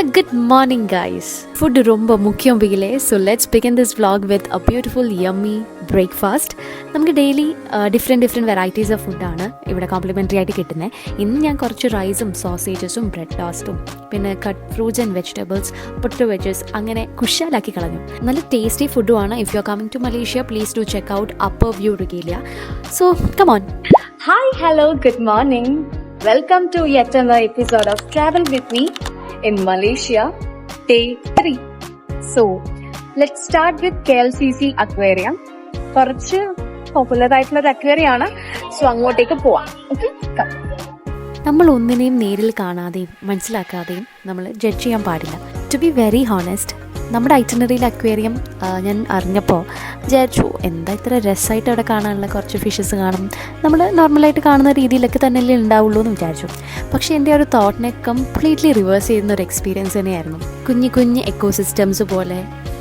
Good morning guys. Food romba mukkiyam bigile. So let's begin this vlog with a beautiful yummy breakfast. നമുക്ക് daily different varieties of ഫുഡാണ് ഇവിടെ complimentary ആയിട്ട് കിട്ടുന്നത്. ഇന്ന് ഞാൻ കുറച്ച് റൈസും സോസേജസും ബ്രെഡ് ടോസ്റ്റും പിന്നെ cut fruits and vegetables potato veggies അങ്ങനെ കുശാലാക്കി കളഞ്ഞു. നല്ല ടേസ്റ്റി ഫുഡുമാണ്. If you are coming to Malaysia please do check out upper view regalia. So come on. Hi, hello, good morning. Welcome to yet another episode of Travel with me in Malaysia, day 3. So, let's start with KLCC Aquarium. കുറച്ച് popular ആയിട്ടുള്ള ഒരു aquarium ആണ്. So അങ്ങോട്ടേക്ക് പോവാം. Okay, നമ്മൾ ഒന്നിനെയും നേരിൽ കാണാതെയും മനസ്സിലാക്കാതെയും നമ്മൾ ജഡ്ജ് ചെയ്യാൻ പാടില്ല. ടു ബി വെരി ഹോണസ്റ്റ്, നമ്മുടെ ഐറ്റിനറിയിൽ അക്വേറിയം ഞാൻ അറിഞ്ഞപ്പോൾ വിചാരിച്ചു എന്താ ഇത്ര രസമായിട്ട് അവിടെ കാണാനുള്ള കുറച്ച് ഫിഷസ് കാണും, നമ്മൾ നോർമലായിട്ട് കാണുന്ന രീതിയിലൊക്കെ തന്നെയല്ലേ ഉണ്ടാവുള്ളൂ എന്ന് വിചാരിച്ചു. പക്ഷേ എൻ്റെ ഒരു തോട്ടിനെ കംപ്ലീറ്റ്ലി റിവേഴ്സ് ചെയ്യുന്ന ഒരു എക്സ്പീരിയൻസ് തന്നെയായിരുന്നു. കുഞ്ഞു എക്കോസിസ്റ്റംസ് പോലെ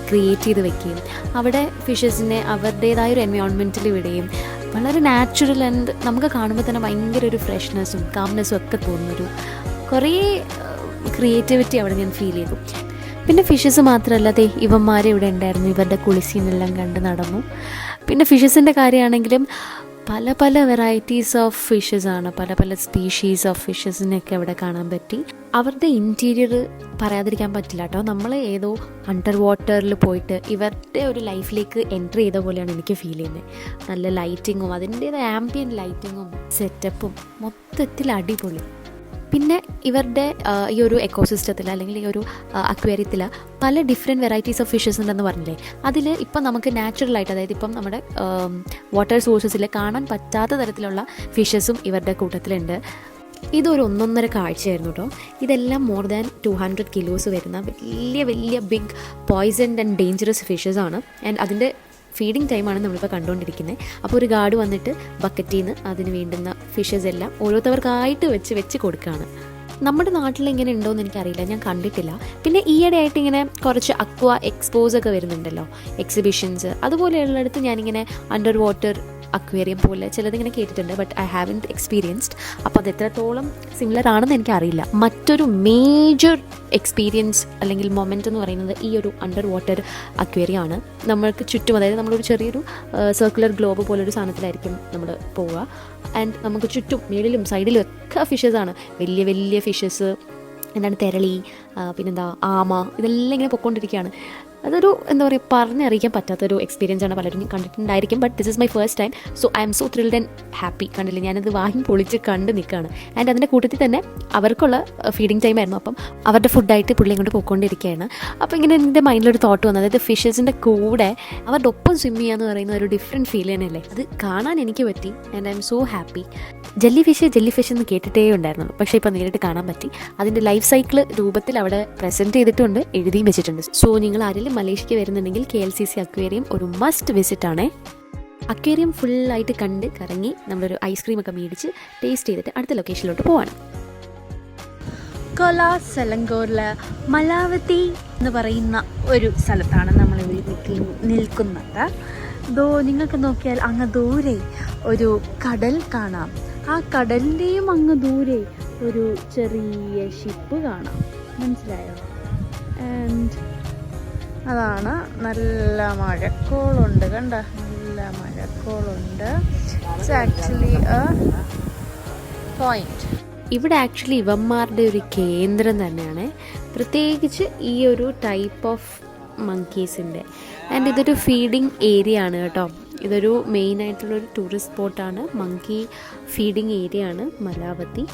ക്രിയേറ്റ് ചെയ്ത് വെക്കുകയും അവിടെ ഫിഷസിനെ അവരുടേതായൊരു എൻവയോൺമെൻറ്റിൽ വിടുകയും വളരെ നാച്ചുറൽ ആൻഡ് നമുക്ക് കാണുമ്പോൾ തന്നെ ഭയങ്കര ഒരു ഫ്രഷ്നെസ്സും കാംനെസ്സും ഒക്കെ തോന്നുന്നൊരു കുറേ ക്രിയേറ്റിവിറ്റി അവിടെ ഞാൻ ഫീൽ ചെയ്തു. പിന്നെ ഫിഷസ് മാത്രമല്ലാതെ ഇവന്മാരെ ഇവിടെ ഉണ്ടായിരുന്നു. ഇവരുടെ കുളിസീനെല്ലാം കണ്ട് നടന്നു. പിന്നെ ഫിഷസിൻ്റെ കാര്യമാണെങ്കിലും പല വെറൈറ്റീസ് ഓഫ് ഫിഷസാണ്, പല സ്പീഷീസ് ഓഫ് ഫിഷസിനെയൊക്കെ അവിടെ കാണാൻ പറ്റി. അവരുടെ ഇൻറ്റീരിയർ പറയാതിരിക്കാൻ പറ്റില്ല കേട്ടോ. നമ്മൾ ഏതോ അണ്ടർ വാട്ടറിൽ പോയിട്ട് ഇവരുടെ ഒരു ലൈഫിലേക്ക് എൻ്റർ ചെയ്ത പോലെയാണ് എനിക്ക് ഫീൽ ചെയ്യുന്നത്. നല്ല ലൈറ്റിങ്ങും അതിൻ്റേതായ ആംബിയൻ ലൈറ്റിങ്ങും സെറ്റപ്പും മൊത്തത്തിൽ അടിപൊളി. പിന്നെ ഇവരുടെ ഈ ഒരു എക്കോസിസ്റ്റത്തിൽ അല്ലെങ്കിൽ ഈ ഒരു അക്വേറിയത്തിൽ പല ഡിഫറെൻറ്റ് വെറൈറ്റീസ് ഓഫ് ഫിഷസ് ഉണ്ടെന്ന് പറഞ്ഞില്ലേ. അതിൽ ഇപ്പം നമുക്ക് നാച്ചുറലായിട്ട്, അതായത് ഇപ്പം നമ്മുടെ വാട്ടർ സോഴ്സസിൽ കാണാൻ പറ്റാത്ത തരത്തിലുള്ള ഫിഷസും ഇവരുടെ കൂട്ടത്തിലുണ്ട്. ഇതൊരു 1.5 കാഴ്ചയായിരുന്നു കേട്ടോ. ഇതെല്ലാം മോർ ദാൻ 200 കിലോസ് വരുന്ന വലിയ big poisoned and dangerous fishes ആണ്. ആൻഡ് അതിൻ്റെ ഫീഡിങ് ടൈമാണ് നമ്മളിപ്പോൾ കണ്ടുകൊണ്ടിരിക്കുന്നത്. അപ്പോൾ ഒരു ഗാർഡ് വന്നിട്ട് ബക്കറ്റിൽ നിന്ന് അതിന് വേണ്ടുന്ന ഫിഷസ് എല്ലാം ഓരോരുത്തർക്കായിട്ട് വെച്ച് കൊടുക്കുകയാണ്. നമ്മുടെ നാട്ടിൽ ഇങ്ങനെ ഉണ്ടോയെന്ന് എനിക്കറിയില്ല, ഞാൻ കണ്ടിട്ടില്ല. പിന്നെ ഈയിടെയായിട്ട് ഇങ്ങനെ കുറച്ച് അക്വ എക്സ്പോസ് ഒക്കെ വരുന്നുണ്ടല്ലോ, എക്സിബിഷൻസ്. അതുപോലെയുള്ളിടത്ത് ഞാനിങ്ങനെ അണ്ടർ വാട്ടർ അക്വേറിയം പോലെ ചിലതിങ്ങനെ കേട്ടിട്ടുണ്ട്, ബട്ട് ഐ ഹാവൻറ്റ് എക്സ്പീരിയൻസ്ഡ്. അപ്പോൾ അത് എത്രത്തോളം സിമിലർ ആണെന്ന് എനിക്കറിയില്ല. മറ്റൊരു മേജർ എക്സ്പീരിയൻസ് അല്ലെങ്കിൽ മൊമെൻ്റ് എന്ന് പറയുന്നത് ഈ ഒരു അണ്ടർ വാട്ടർ അക്വേറിയം ആണ്. നമ്മൾക്ക് ചുറ്റും, അതായത് നമ്മളൊരു ചെറിയൊരു സർക്കുലർ ഗ്ലോബ് പോലൊരു സാധനത്തിലായിരിക്കും നമ്മൾ പോവുക. ആൻഡ് നമുക്ക് ചുറ്റും മേളിലും സൈഡിലും ഒക്കെ ഫിഷസാണ്. വലിയ ഫിഷസ്, എന്താണ് തെരളി, പിന്നെന്താ ആമ, ഇതെല്ലാം ഇങ്ങനെ പൊയ്ക്കൊണ്ടിരിക്കുകയാണ്. അതൊരു എന്താ പറയുക, പറഞ്ഞറിയിക്കാൻ പറ്റാത്തൊരു എക്സ്പീരിയൻസ് ആണ്. പലരും കണ്ടിട്ടുണ്ടായിരിക്കും, but this is my first time. So I am so thrilled and happy. കണ്ടില്ല, ഞാനത് വാങ്ങി പൊളിച്ച് കണ്ട് നിൽക്കുകയാണ്. ആൻഡ് അതിൻ്റെ കൂട്ടത്തിൽ തന്നെ അവർക്കുള്ള ഫീഡിങ് ടൈം ആയിരുന്നു. അപ്പം അവരുടെ ഫുഡായിട്ട് പുള്ളിയും കൊണ്ട് പോയിക്കൊണ്ടിരിക്കുകയാണ്. അപ്പോൾ ഇങ്ങനെ എൻ്റെ മൈൻഡിലൊരു തോട്ട് വന്നത്, അതായത് ഫിഷസിൻ്റെ കൂടെ അവരുടെ ഒപ്പം സ്വിം ചെയ്യാന്ന് പറയുന്ന ഒരു ഡിഫറെൻറ്റ് ഫീൽ തന്നെയല്ലേ. അത് കാണാൻ എനിക്ക് പറ്റി. And I am so happy. Jelly fish എന്ന് കേട്ടിട്ടേ ഉണ്ടായിരുന്നുള്ളൂ, പക്ഷേ ഇപ്പോൾ നേരിട്ട് കാണാൻ പറ്റി. അതിൻ്റെ ലൈഫ് സൈക്കിൾ രൂപത്തിൽ അവിടെ പ്രസൻറ്റ് ചെയ്തിട്ടുണ്ട്, എഴുതിയും വെച്ചിട്ടുണ്ട്. സോ നിങ്ങൾ ആരെങ്കിലും മലേഷ്യക്ക് വരുന്നുണ്ടെങ്കിൽ KLCC അക്വേറിയം ഒരു മസ്റ്റ് വിസിറ്റ് ആണേ. അക്വേറിയം ഫുള്ളായിട്ട് കണ്ട് കറങ്ങി നമ്മളൊരു ഐസ്ക്രീമൊക്കെ മേടിച്ച് ടേസ്റ്റ് ചെയ്തിട്ട് അടുത്ത ലൊക്കേഷനിലോട്ട് പോവാണ്. കൊല സെലങ്കോറിലെ മലാവതി എന്ന് പറയുന്ന ഒരു സ്ഥലത്താണ് നമ്മൾ നിൽക്കുന്നത്. നിങ്ങൾക്ക് നോക്കിയാൽ അങ്ങ് ദൂരെ ഒരു കടൽ കാണാം. ആ കടലിൻ്റെയും അങ്ങ് ദൂരെ ഒരു ചെറിയ ഷിപ്പ് കാണാം. മനസ്സിലായോ? ആൻഡ് അതാണ് നല്ല മഴക്കോളുണ്ട്, കണ്ട, നല്ല മഴക്കോളുണ്ട്. It's actually a point. ഇവിടെ ആക്ച്വലി ഇവന്മാരുടെ ഒരു കേന്ദ്രം തന്നെയാണ്, പ്രത്യേകിച്ച് ഈ ഒരു ടൈപ്പ് ഓഫ് മങ്കീസിൻ്റെ. ആൻഡ് ഇതൊരു ഫീഡിങ് ഏരിയ ആണ് കേട്ടോ. ഇതൊരു മെയിനായിട്ടുള്ളൊരു ടൂറിസ്റ്റ് സ്പോട്ടാണ്, മങ്കി ഫീഡിങ് ഏരിയ ആണ് മലാവതി.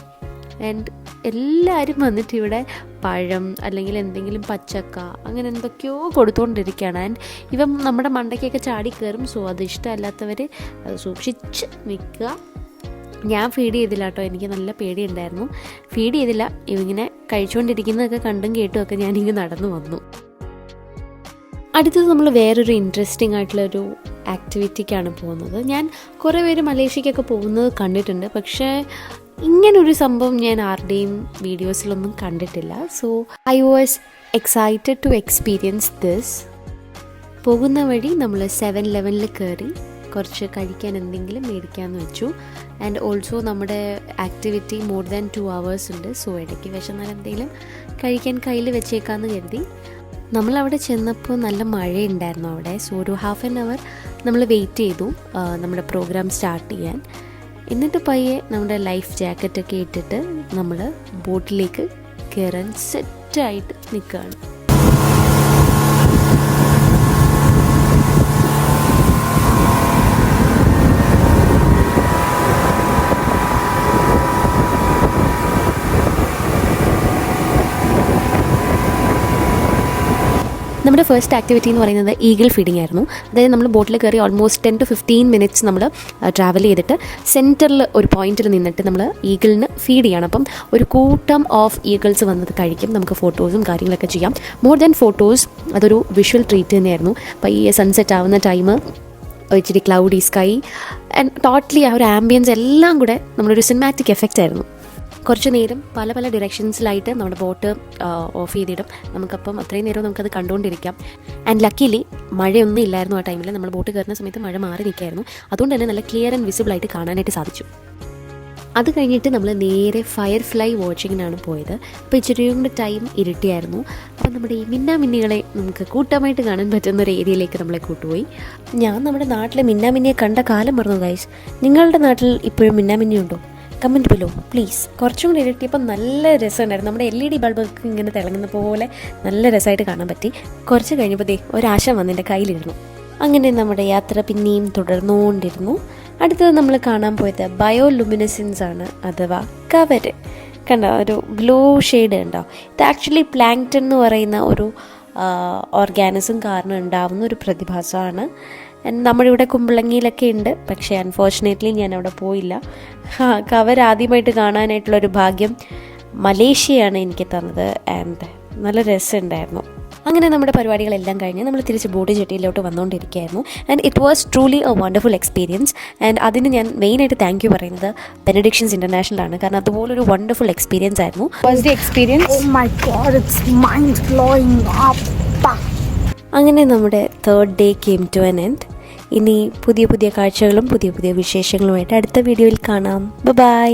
ആൻഡ് എല്ലാവരും വന്നിട്ട് ഇവിടെ പഴം അല്ലെങ്കിൽ എന്തെങ്കിലും പച്ചക്ക അങ്ങനെ എന്തൊക്കെയോ കൊടുത്തുകൊണ്ടിരിക്കുകയാണ്. ആൻഡ് ഇവൻ നമ്മുടെ മണ്ടയ്ക്കൊക്കെ ചാടി കയറും. സോ അത് ഇഷ്ടമല്ലാത്തവർ അത് സൂക്ഷിച്ച് നിൽക്കുക. ഞാൻ ഫീഡ് ചെയ്തില്ല കേട്ടോ, എനിക്ക് നല്ല പേടിയുണ്ടായിരുന്നു. ഫീഡ് ചെയ്തില്ല. ഇവങ്ങനെ കഴിച്ചുകൊണ്ടിരിക്കുന്നതൊക്കെ കണ്ടും കേട്ടുമൊക്കെ ഞാനിങ്ങ് നടന്നു വന്നു. അടുത്തത് നമ്മൾ വേറൊരു ഇൻട്രസ്റ്റിംഗ് ആയിട്ടുള്ളൊരു ആക്ടിവിറ്റിക്കാണ് പോകുന്നത്. ഞാൻ കുറേ പേര് മലേഷ്യക്കൊക്കെ പോകുന്നത് കണ്ടിട്ടുണ്ട്, പക്ഷേ ഇങ്ങനൊരു സംഭവം ഞാൻ ആരുടെയും വീഡിയോസിലൊന്നും കണ്ടിട്ടില്ല. So I was excited to experience this. പോകുന്ന വഴി നമ്മൾ 7-Eleven കയറി കുറച്ച് കഴിക്കാൻ എന്തെങ്കിലും മേടിക്കാമെന്ന് വെച്ചു. ആൻഡ് ഓൾസോ നമ്മുടെ ആക്ടിവിറ്റി മോർ ദാൻ 2 hours ഉണ്ട്. സോ ഇടയ്ക്ക് വിശന്നാൽ എന്തെങ്കിലും കഴിക്കാൻ കയ്യിൽ വെച്ചേക്കാമെന്ന് കരുതി. നമ്മളവിടെ ചെന്നപ്പോൾ നല്ല മഴയുണ്ടായിരുന്നു അവിടെ. സോ ഒരു 1/2 hour നമ്മൾ വെയിറ്റ് ചെയ്തു നമ്മുടെ പ്രോഗ്രാം സ്റ്റാർട്ട് ചെയ്യാൻ. എന്നിട്ട് പയ്യെ നമ്മുടെ ലൈഫ് ജാക്കറ്റൊക്കെ ഇട്ടിട്ട് നമ്മൾ ബോട്ടിലേക്ക് കയറാൻ സെറ്റായിട്ട് നിൽക്കുകയാണ്. നമ്മുടെ ഫസ്റ്റ് ആക്ടിവിറ്റി എന്ന് പറയുന്നത് ഈഗിൾ ഫീഡിംഗ് ആയിരുന്നു. അതായത് നമ്മൾ ബോട്ടിൽ കയറി ഓൾമോസ്റ്റ് 10 to 15 minutes നമ്മൾ ട്രാവൽ ചെയ്തിട്ട് സെൻറ്ററിൽ ഒരു പോയിന്റിൽ നിന്നിട്ട് നമ്മൾ ഈഗിളിന് ഫീഡ് ചെയ്യണം. അപ്പം ഒരു കൂട്ടം ഓഫ് ഈഗിൾസ് വന്നത് കഴിക്കും. നമുക്ക് ഫോട്ടോസും കാര്യങ്ങളൊക്കെ ചെയ്യാം. മോർ ദാൻ ഫോട്ടോസ്, അതൊരു വിഷ്വൽ ട്രീറ്റ് തന്നെയായിരുന്നു. അപ്പോൾ ഈ സൺസെറ്റ് ആവുന്ന ടൈം, ഇച്ചിരി ക്ലൗഡി സ്കൈ ആൻഡ് ടോട്ടലി ആ ഒരു ആംബിയൻസ് എല്ലാം കൂടെ നമ്മളൊരു സിനിമാറ്റിക് എഫക്റ്റ് ആയിരുന്നു. കുറച്ച് നേരം പല പല ഡിറക്ഷൻസിലായിട്ട് നമ്മുടെ ബോട്ട് ഓഫ് ചെയ്തിടും. നമുക്കപ്പം അത്രയും നേരം നമുക്കത് കണ്ടുകൊണ്ടിരിക്കാം. ആൻഡ് ലക്കിലി മഴയൊന്നും ഇല്ലായിരുന്നു ആ ടൈമിൽ. നമ്മൾ ബോട്ട് കയറുന്ന സമയത്ത് മഴ മാറി നിൽക്കായിരുന്നു. അതുകൊണ്ട് തന്നെ നല്ല ക്ലിയർ ആൻഡ് വിസിബിളായിട്ട് കാണാനായിട്ട് സാധിച്ചു. അത് കഴിഞ്ഞിട്ട് നമ്മൾ നേരെ ഫയർ ഫ്ലൈ വാച്ചിങ്ങിനാണ് പോയത്. അപ്പോൾ ഇച്ചിരിയും കൂടെ ടൈം ഇരുട്ടിയായിരുന്നു. അപ്പോൾ നമ്മുടെ ഈ മിന്നാമിന്നികളെ നമുക്ക് കൂട്ടമായിട്ട് കാണാൻ പറ്റുന്ന ഒരു ഏരിയയിലേക്ക് നമ്മളെ കൂട്ടുപോയി. ഞാൻ നമ്മുടെ നാട്ടിലെ മിന്നാമിന്നിയെ കണ്ട കാലം മറന്നു ഗൈസ്. നിങ്ങളുടെ നാട്ടിൽ ഇപ്പോഴും മിന്നാമിന്നിയുണ്ടോ? Comment below please. കുറച്ചും കൂടി ഇരട്ടിയപ്പോൾ നല്ല രസമുണ്ടായിരുന്നു. നമ്മുടെ LED ബൾബൊക്കെ ഇങ്ങനെ തിളങ്ങുന്ന പോലെ നല്ല രസമായിട്ട് കാണാൻ പറ്റി. കുറച്ച് കഴിഞ്ഞപ്പോൾ ഒരാശ വന്ന് എൻ്റെ കയ്യിലിരുന്നു. അങ്ങനെ നമ്മുടെ യാത്ര പിന്നെയും തുടർന്നുകൊണ്ടിരുന്നു. അടുത്തത് നമ്മൾ കാണാൻ പോയത് ബയോലുമിനസെൻസ് ആണ്, അഥവാ കവര്. കണ്ടോ, ഒരു ബ്ലൂ ഷെയ്ഡ് ഉണ്ടോ? ഇത് ആക്ച്വലി പ്ലാങ്ക്ടൺ എന്ന് പറയുന്ന ഒരു ഓർഗാനിസം കാരണം ഉണ്ടാവുന്ന ഒരു പ്രതിഭാസമാണ്. നമ്മുടെ ഇവിടെ കുമ്പളങ്ങിയിലൊക്കെ ഉണ്ട്, പക്ഷേ അൺഫോർച്ചുനേറ്റ്ലി ഞാൻ അവിടെ പോയില്ല. കവർ ആദ്യമായിട്ട് കാണാനായിട്ടുള്ളൊരു ഭാഗ്യം മലേഷ്യയാണ് എനിക്ക് തന്നത്. ആൻഡ് നല്ല രസമുണ്ടായിരുന്നു. അങ്ങനെ നമ്മുടെ പരിപാടികളെല്ലാം കഴിഞ്ഞ് നമ്മൾ തിരിച്ച് ബോട്ട് ജെട്ടിയിലോട്ട് വന്നുകൊണ്ടിരിക്കുകയായിരുന്നു. And it was truly a wonderful experience. And അതിന് ഞാൻ മെയിനായിട്ട് താങ്ക് യു പറയുന്നത് ബെനഡിക്ഷൻസ് ഇൻ്റർനാഷണൽ ആണ്. കാരണം അതുപോലൊരു വണ്ടർഫുൾ എക്സ്പീരിയൻസ് ആയിരുന്നു. Was the experience? Oh my God, it's mind blowing up. അങ്ങനെ നമ്മുടെ 3rd day came to an end. ഇനി പുതിയ പുതിയ കാഴ്ചകളും പുതിയ പുതിയ വിശേഷങ്ങളുമായിട്ട് അടുത്ത വീഡിയോയിൽ കാണാം. ബൈ.